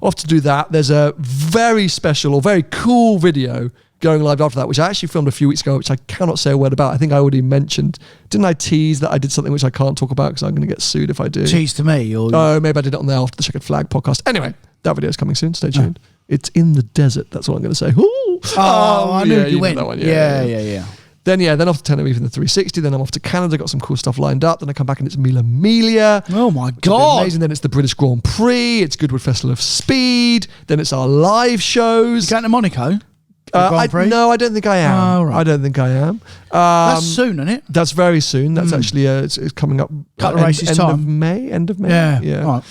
off to do that. There's a very special or very cool video going live after that, which I actually filmed a few weeks ago, which I cannot say a word about. I think I already mentioned, didn't I tease that I did something which I can't talk about because I'm going to get sued if I do? Tease to me? Or oh, maybe I did it on the After the Checkered Flag podcast. Anyway, that video is coming soon. Stay tuned. It's in the desert. That's what I'm going to say. Ooh. I knew you went. That one. Yeah. Then off to Tenerife in the 360. Then I'm off to Canada. Got some cool stuff lined up. Then I come back and it's Mila Miglia. Oh my God. Amazing. Then it's the British Grand Prix. It's Goodwood Festival of Speed. Then it's our live shows. You going to Monaco? No, I don't think I am. Oh, right. I don't think I am. That's soon, isn't it? That's very soon. That's actually it's coming up. Couple of races time. End of May. Yeah. Right.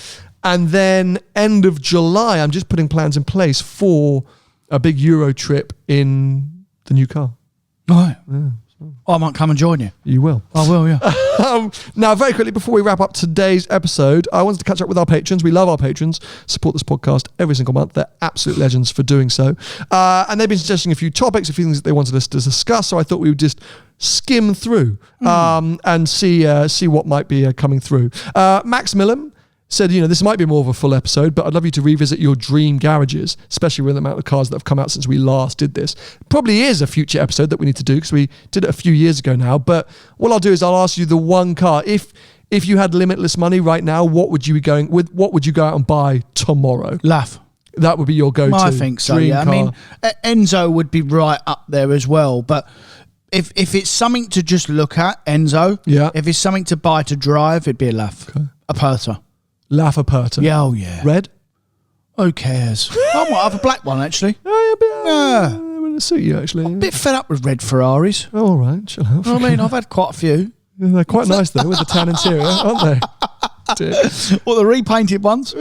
And then end of July, I'm just putting plans in place for a big Euro trip in the new car. Right. Yeah. I might come and join you. You will. I will, yeah. Now, very quickly, before we wrap up today's episode, I wanted to catch up with our patrons. We love our patrons. Support this podcast every single month. They're absolute legends for doing so. And they've been suggesting a few topics, a few things that they wanted us to discuss. So I thought we would just skim through and see what might be coming through. Max Millam said, this might be more of a full episode, but I'd love you to revisit your dream garages, especially with the amount of cars that have come out since we last did this. Probably is a future episode that we need to do because we did it a few years ago now. But what I'll do is I'll ask you the one car. If you had limitless money right now, what would you be going with? What would you go out and buy tomorrow? LaF. That would be your go-to. I think so, dream yeah. car. I mean, Enzo would be right up there as well. But if it's something to just look at, Enzo. Yeah. If it's something to buy to drive, it'd be a LaF. Okay. A Perta. LaF Aperta. Yeah, oh yeah. Red? Who cares? I might have a black one, actually. Yeah. It suit you, actually. I'm a bit fed up with red Ferraris. Oh, all right. Chill out. I mean, I've had quite a few. Yeah, they're quite nice, though, with the tan interior, aren't they? Well, the repainted ones.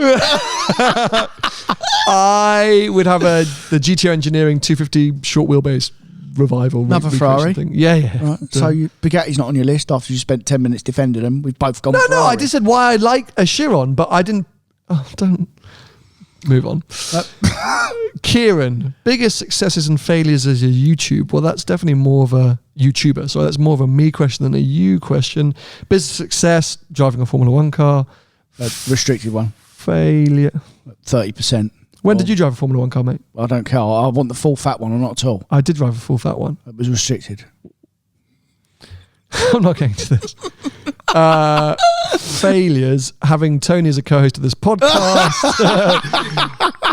I would have the GTO Engineering 250 short wheelbase revival. Another Ferrari? Thing. Yeah. Right. So Bugatti's not on your list after you spent 10 minutes defending them. We've both gone Ferrari. No, I just said why I like a Chiron, but I didn't... Oh, don't... Move on. Kieran, biggest successes and failures as a YouTube? Well, that's definitely more of a YouTuber. So that's more of a me question than a you question. Business success, driving a Formula 1 car. A restricted one. Failure. 30%. When did you drive a Formula 1 car, mate? I don't care. I want the full fat one or not at all. I did drive a full fat one. It was restricted. I'm not getting to this. Failures, having Tony as a co-host of this podcast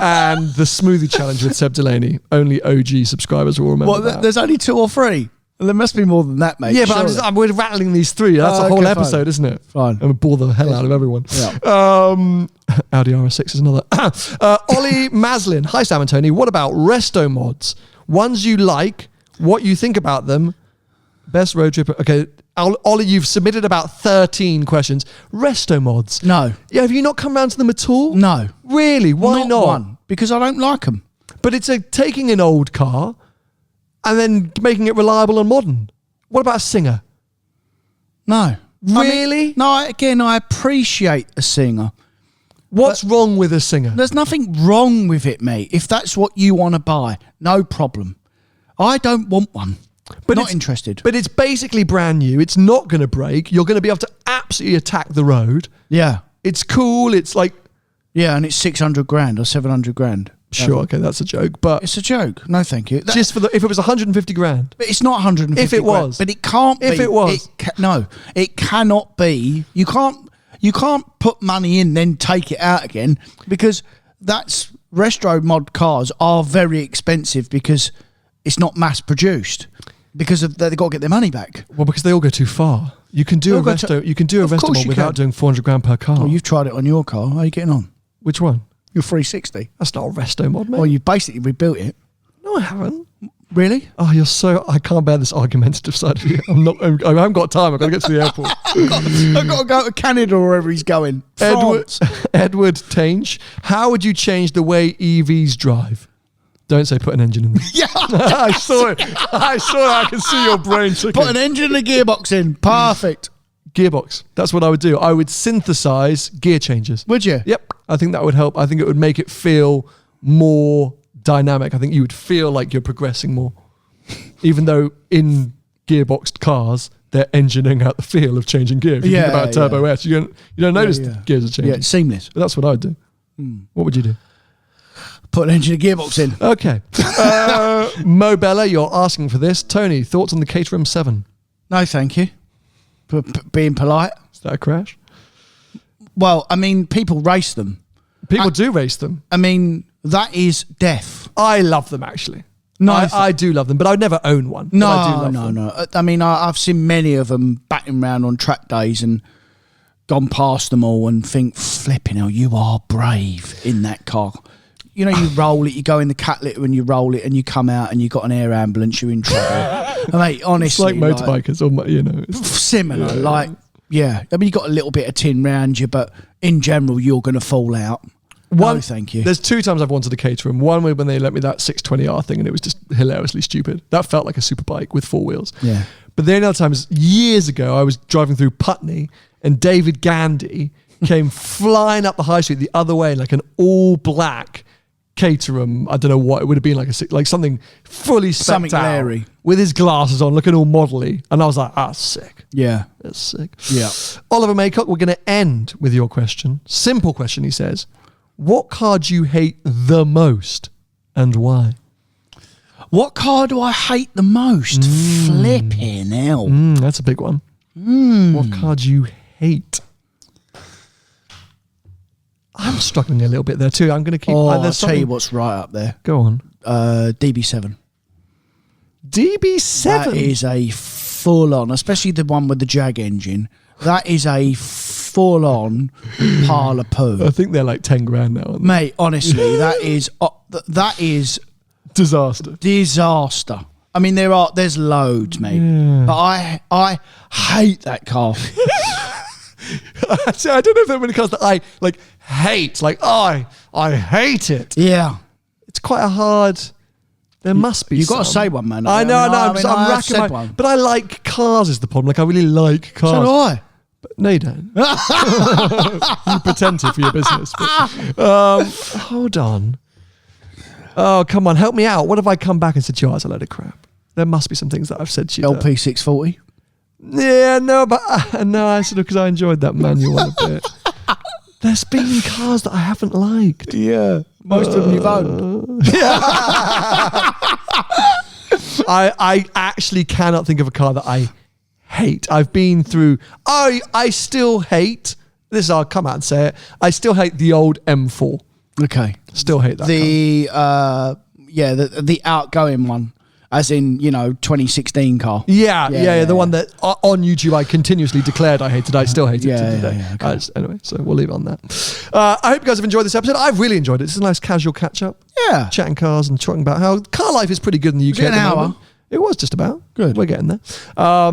and the smoothie challenge with Seb Delaney. Only OG subscribers will remember that. There's only 2 or 3. There must be more than that, mate. Yeah, but we're rattling these 3. That's a whole episode, fine. Isn't it? Fine. And bore the hell out of everyone. Yeah. Audi RS6 is another. Ollie Maslin. Hi, Sam and Tony. What about resto mods? Ones you like, what you think about them. Best road trip. Okay, Ollie, you've submitted about 13 questions. Resto mods. No. Yeah, have you not come around to them at all? No. Really? Why not? One. Because I don't like them. But it's taking an old car and then making it reliable and modern. What about a Singer? No. Really? I appreciate a Singer. What's wrong with a Singer? There's nothing wrong with it, mate. If that's what you want to buy, no problem. I don't want one. But not interested. But it's basically brand new. It's not going to break. You're going to be able to absolutely attack the road. Yeah. It's cool. It's like... Yeah, and it's 600 grand or 700 grand. Sure, okay, that's a joke. But it's a joke. No, thank you. Just if it was 150 grand. But it's not 150 if it grand. Was. But it can't be. If it was. No, it cannot be. You You can't put money in, then take it out again, because that's retro mod cars are very expensive because it's not mass produced. Because they've got to get their money back. Well, because they all go too far. You can do a resto. You can do a resto mod without doing 400 grand per car. Well, you've tried it on your car. How are you getting on? Which one? Your 360. That's not a resto mod, mate. Well, you basically rebuilt it. No, I haven't. Really? Oh, you're so... I can't bear this argumentative side of you. I haven't got time. I've got to get to the airport. I've got to go to Canada or wherever he's going. Edward Tange, how would you change the way EVs drive? Don't say put an engine in there. Yeah. I saw it. I can see your brain ticking. Put an engine and a gearbox in. Perfect. Gearbox. That's what I would do. I would synthesize gear changes. Would you? Yep. I think that would help. I think it would make it feel more dynamic. I think you would feel like you're progressing more. Even though in gearboxed cars, they're engineering out the feel of changing gear. If you think about Turbo S, you don't notice the gears are changing. Yeah, it's seamless. But that's what I would do. What would you do? Put an engine and gearbox in. Okay. Mo Bella, you're asking for this. Tony, thoughts on the Caterham 7? No, thank you. Being polite. Is that a crash? Well, I mean, people race them. People do race them. I mean, that is death. I love them, actually. No, I do love them, but I'd never own one. No, I do love them. no. I mean, I've seen many of them batting around on track days and gone past them all and think, flipping hell, you are brave in that car. You know, you roll it, you go in the cat litter and you roll it and you come out and you got an air ambulance, you're in trouble. Mate, honestly. It's like motorbikers, or, you know. Similar, like, yeah. I mean, you got a little bit of tin round you, but in general, you're going to fall out. No, thank you. There's 2 times I've wanted a Caterham. One when they let me that 620R thing and it was just hilariously stupid. That felt like a super bike with 4 wheels. Yeah. But then other times, years ago, I was driving through Putney and David Gandy came flying up the high street the other way in like an all black Caterham. I don't know what it would have been, like something fully specced out Larry with his glasses on, looking all modelly, and I was like, sick. Yeah, that's sick. Yeah. Oliver Maycock, we're going to end with your question. Simple question. He says, what car do you hate the most and why? What car do I hate the most? Flipping hell. That's a big one. What car do you hate? I'm struggling a little bit there too. I'm going to keep... I'll tell you what's right up there. Go on. DB7. DB7? That is a full-on, especially the one with the Jag engine. That is a full-on pile of poo. I think they're like 10 grand now. Aren't they? Mate, honestly, that is... Disaster. I mean, there's loads, mate. Yeah. But I hate that car. See, I don't know if there are many cars that I like hate. Like, I hate it. Yeah. It's quite a hard... There must be. You've got to say one, man. I know. I'm racking my... one. But I like cars is the problem. Like, I really like cars. So do I. But, no, you don't. You pretend to for your business. But, hold on. Oh, come on. Help me out. What if I come back and said, it's a load of crap? There must be some things that I've said to you. LP640? Yeah, no, but no, I said because I enjoyed that manual one a bit. There's been cars that I haven't liked. Yeah. Most of them you've owned. Yeah. I actually cannot think of a car that I hate. I've been through... I still hate... I'll come out and say it. I still hate the old M4. Okay. Still hate that car. The outgoing one. As in, 2016 car. Yeah. The one that on YouTube I continuously declared I hated. I still hate it to today. Okay. Anyway, so we'll leave it on that. I hope you guys have enjoyed this episode. I've really enjoyed it. It's a nice casual catch up. Yeah. Chatting cars and talking about how car life is pretty good in the UK. An hour. It was just about. Good. We're getting there. I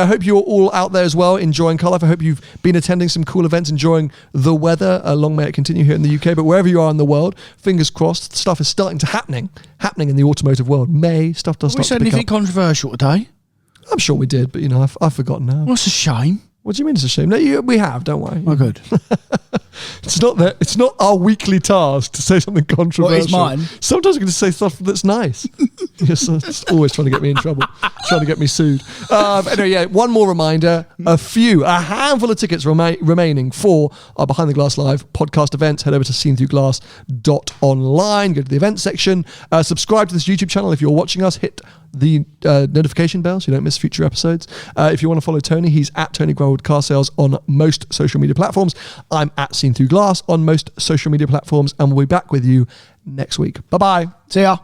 hope you're all out there as well, enjoying car life. I hope you've been attending some cool events, enjoying the weather. Long may it continue here in the UK, but wherever you are in the world, fingers crossed, stuff is starting to happening in the automotive world. Stuff does start to pick up. We said anything controversial today? I'm sure we did, but I've forgotten now. What's a shame? What do you mean it's a shame? No, we have, don't worry. Oh, good. It's not that. It's not our weekly task to say something controversial. Well, it's mine. Sometimes we're going to say stuff that's nice. It's always trying to get me in trouble, trying to get me sued. Anyway, yeah. One more reminder: a handful of tickets remaining for our Behind the Glass Live podcast events. Head over to seenthughglass.online. Go to the events section. Subscribe to this YouTube channel if you're watching us. Hit the notification bell so you don't miss future episodes. If you want to follow Tony, he's at Tony Greenwood Car Sales on most social media platforms. I'm at Seen Through Glass on most social media platforms, and we'll be back with you next week. Bye-bye. See ya.